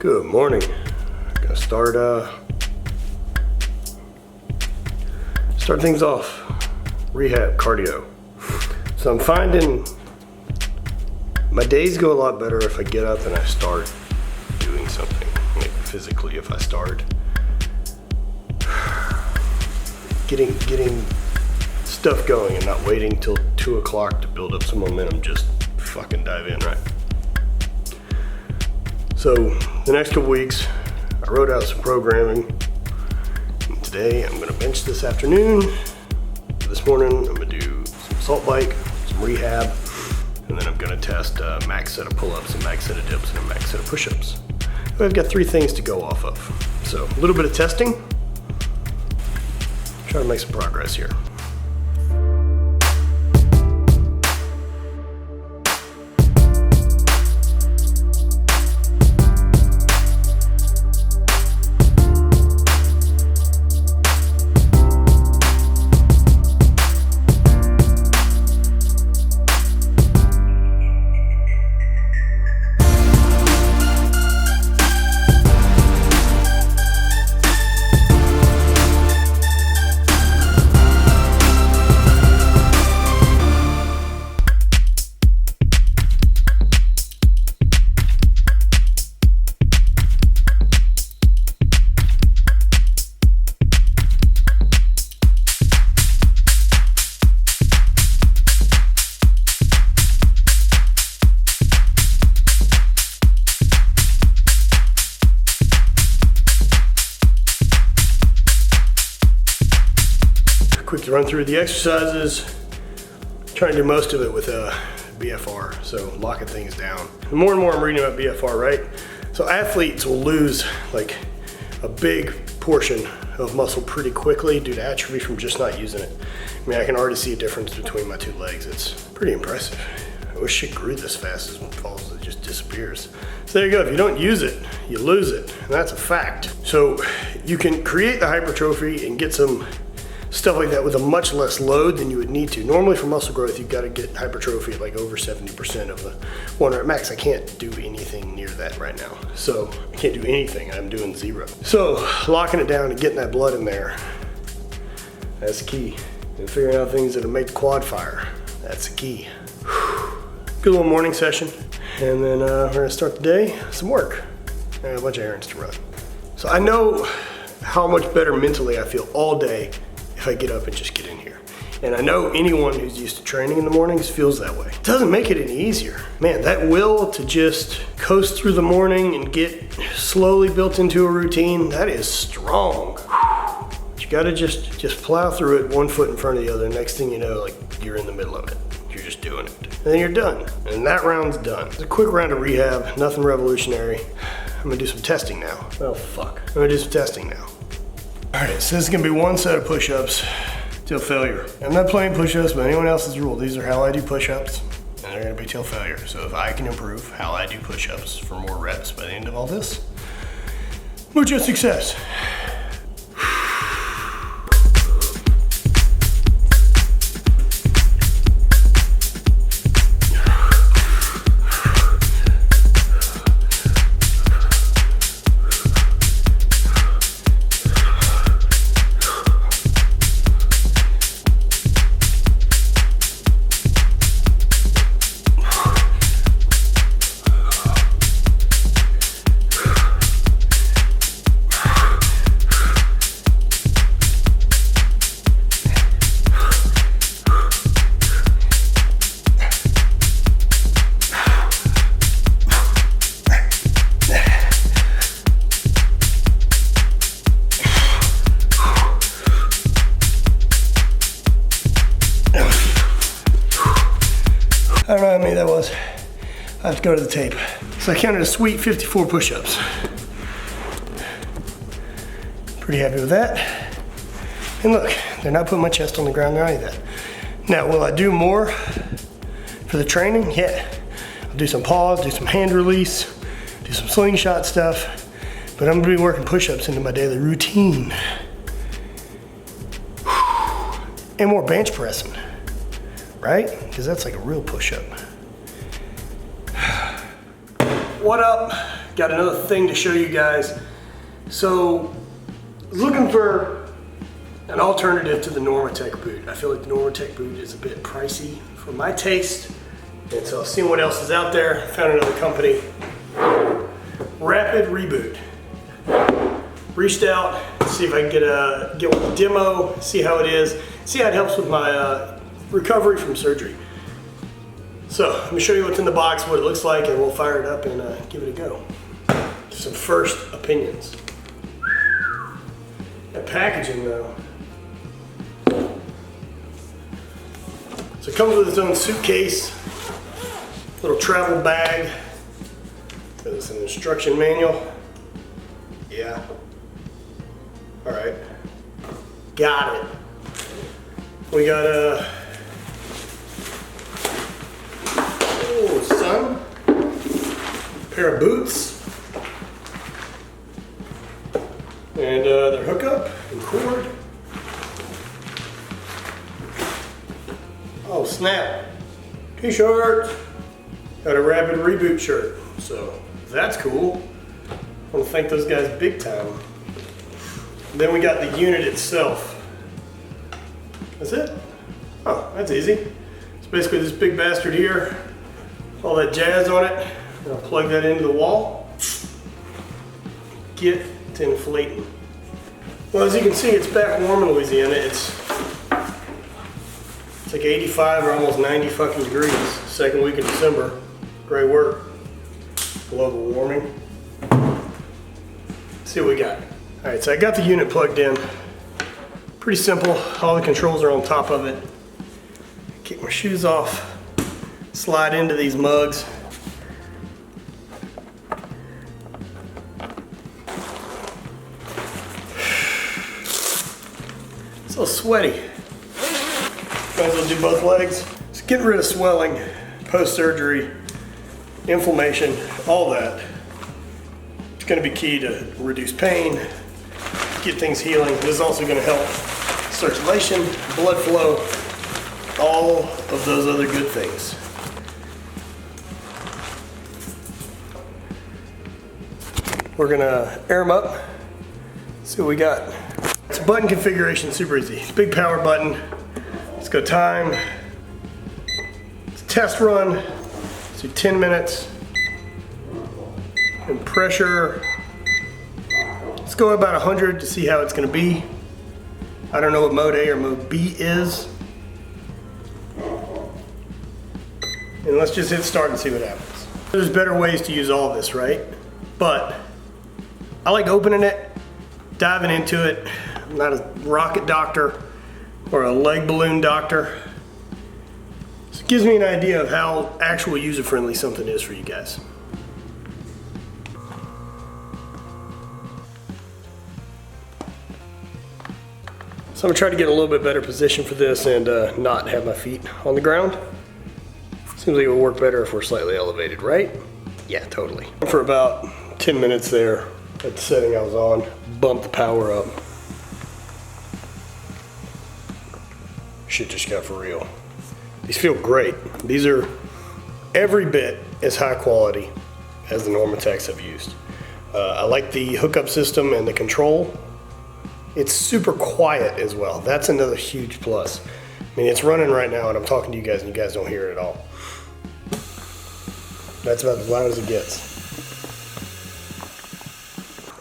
Good morning. Gonna start things off. Rehab, cardio. So I'm finding my days go a lot better if I get up and I start doing something. Like physically, if I start getting stuff going and not waiting till 2 o'clock to build up some momentum, just fucking dive in, right? So the next couple weeks, I wrote out some programming. And today I'm gonna bench this afternoon. This morning I'm gonna do some assault bike, some rehab, and then I'm gonna test a max set of pull-ups, a max set of dips, and a max set of push-ups. So I've got 3 things to go off of. So a little bit of testing. Try to make some progress here. Quick run through the exercises. Trying to do most of it with BFR, so locking things down. And more I'm reading about BFR, right? So athletes will lose like a big portion of muscle pretty quickly due to atrophy from just not using it. I mean, I can already see a difference between my 2 legs. It's pretty impressive. I wish shit grew this fast as it falls, it just disappears. So there you go, if you don't use it, you lose it, and that's a fact. So you can create the hypertrophy and get some stuff like that with a much less load than you would need to. Normally for muscle growth, you've got to get hypertrophy at like over 70% of the 1 rep max. I can't do anything near that right now. So I can't do anything, I'm doing 0. So locking it down and getting that blood in there, that's key. And figuring out things that'll make the quad fire, that's the key. Good little morning session. And then we're gonna start the day, some work. I got a bunch of errands to run. So I know how much better mentally I feel all day if I get up and just get in here. And I know anyone who's used to training in the mornings feels that way. It doesn't make it any easier. Man, that will to just coast through the morning and get slowly built into a routine, that is strong. You gotta just plow through it 1 foot in front of the other. Next thing you know, like you're in the middle of it. You're just doing it. And then you're done. And that round's done. It's a quick round of rehab, nothing revolutionary. I'm gonna do some testing now. Oh fuck, I'm gonna do some testing now. All right, so this is gonna be 1 set of push-ups till failure. I'm not playing push-ups by anyone else's rule. These are how I do push-ups, and they're gonna be till failure. So if I can improve how I do push-ups for more reps by the end of all this, mucho success. I don't know how many that was. I have to go to the tape. So I counted a sweet 54 push-ups. Pretty happy with that. And look, they're not putting my chest on the ground or any of that. Now, will I do more for the training? Yeah. I'll do some pause, do some hand release, do some slingshot stuff, but I'm gonna be working push-ups into my daily routine. And more bench pressing, right? Because that's like a real push-up. What up? got another thing to show you guys. So, looking for an alternative to the Normatec boot. I feel like the Normatec boot is a bit pricey for my taste. And so, seeing what else is out there, found another company, Rapid Reboot. Reached out, see if I can get one demo, see how it is, see how it helps with my recovery from surgery. So let me show you what's in the box, what it looks like, and we'll fire it up and give it a go. Some first opinions. That packaging though. So it comes with its own suitcase, little travel bag. There's an instruction manual. Yeah. All right. Got it. We got a pair of boots and their hookup and cord. Oh snap! T-shirt. Got a Rapid Reboot shirt, so that's cool. I want to thank those guys big time. Then we got the unit itself. That's it? Oh, that's easy. It's basically this big bastard here. All that jazz on it. I'll plug that into the wall. Get to inflating. Well, as you can see, it's back warm in Louisiana. It's like 85 or almost 90 fucking degrees. Second week of December. Great work. Global warming. Let's see what we got. All right, so I got the unit plugged in. Pretty simple. All the controls are on top of it. Kick my shoes off. Slide into these mugs. So sweaty. Might as well do both legs. Just getting rid of swelling, post-surgery, inflammation, all that. It's going to be key to reduce pain, get things healing. This is also going to help circulation, blood flow, all of those other good things. We're going to air them up, see what we got. It's a button configuration, super easy. It's a big power button. Let's go time. It's a test run. Let's do 10 minutes. And pressure. Let's go about 100 to see how it's going to be. I don't know what mode A or mode B is. And let's just hit start and see what happens. There's better ways to use all of this, right? But I like opening it, diving into it. I'm not a rocket doctor or a leg balloon doctor. So it gives me an idea of how actual user-friendly something is for you guys. So I'm gonna try to get a little bit better position for this and not have my feet on the ground. Seems like it would work better if we're slightly elevated, right? Yeah, totally. For about 10 minutes there at the setting I was on, bump the power up. Shit just got for real. These feel great. These are every bit as high quality as the Normatecs I've used. I like the hookup system and the control. It's super quiet as well. That's another huge plus. I mean, it's running right now and I'm talking to you guys and you guys don't hear it at all. That's about as loud as it gets.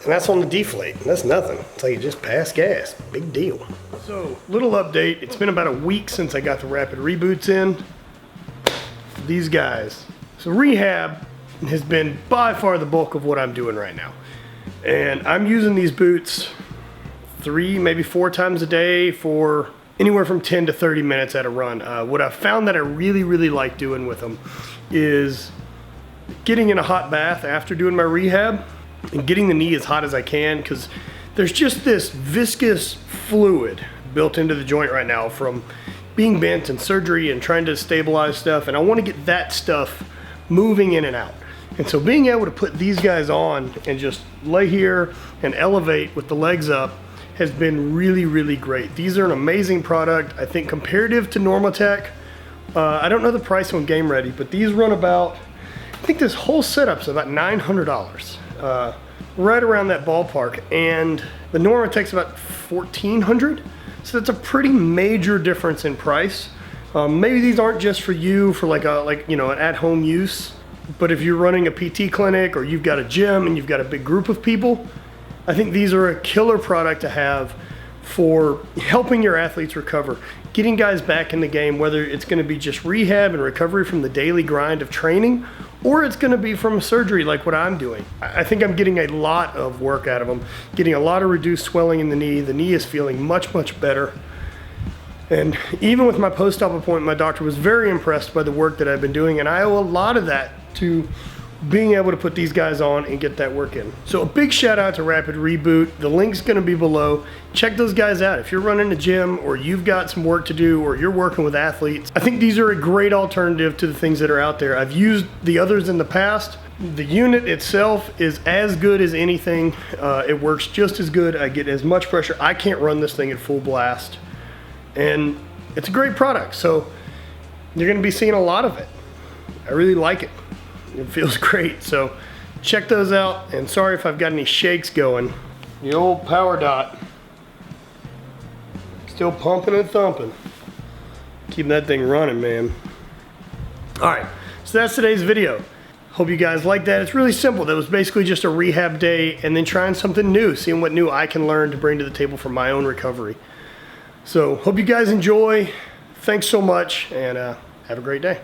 And that's on the deflate. That's nothing. It's like you just passed gas. Big deal. So, little update. It's been about a week since I got the Rapid Reboots in. These guys. So rehab has been by far the bulk of what I'm doing right now. And I'm using these boots 3, maybe 4 times a day for anywhere from 10 to 30 minutes at a run. What I've found that I really like doing with them is getting in a hot bath after doing my rehab and getting the knee as hot as I can, because there's just this viscous fluid built into the joint right now from being bent and surgery and trying to stabilize stuff, and I want to get that stuff moving in and out. And so being able to put these guys on and just lay here and elevate with the legs up has been really great. These are an amazing product. I think comparative to Normatec, I don't know the price on Game Ready, but these run about think this whole setup's about $900, right around that ballpark. And the Normatec's about $1,400. So that's a pretty major difference in price. Maybe these aren't just for you for like an at-home use, but if you're running a PT clinic or you've got a gym and you've got a big group of people, I think these are a killer product to have for helping your athletes recover, getting guys back in the game, whether it's going to be just rehab and recovery from the daily grind of training, or it's going to be from a surgery like what I'm doing. I think I'm getting a lot of work out of them, getting a lot of reduced swelling in the knee. The knee is feeling much, much better. And even with my post-op appointment, my doctor was very impressed by the work that I've been doing, and I owe a lot of that to being able to put these guys on and get that work in. So a big shout out to Rapid Reboot. The link's gonna be below. Check those guys out. If you're running a gym or you've got some work to do or you're working with athletes, I think these are a great alternative to the things that are out there. I've used the others in the past. The unit itself is as good as anything. It works just as good. I get as much pressure. I can't run this thing at full blast. And it's a great product. So you're gonna be seeing a lot of it. I really like it. It feels great, so check those out, and sorry if I've got any shakes going. The old power dot, still pumping and thumping. Keeping that thing running, man. All right, so that's today's video. Hope you guys like that. It's really simple. That was basically just a rehab day and then trying something new, seeing what new I can learn to bring to the table for my own recovery. So hope you guys enjoy. Thanks so much, and have a great day.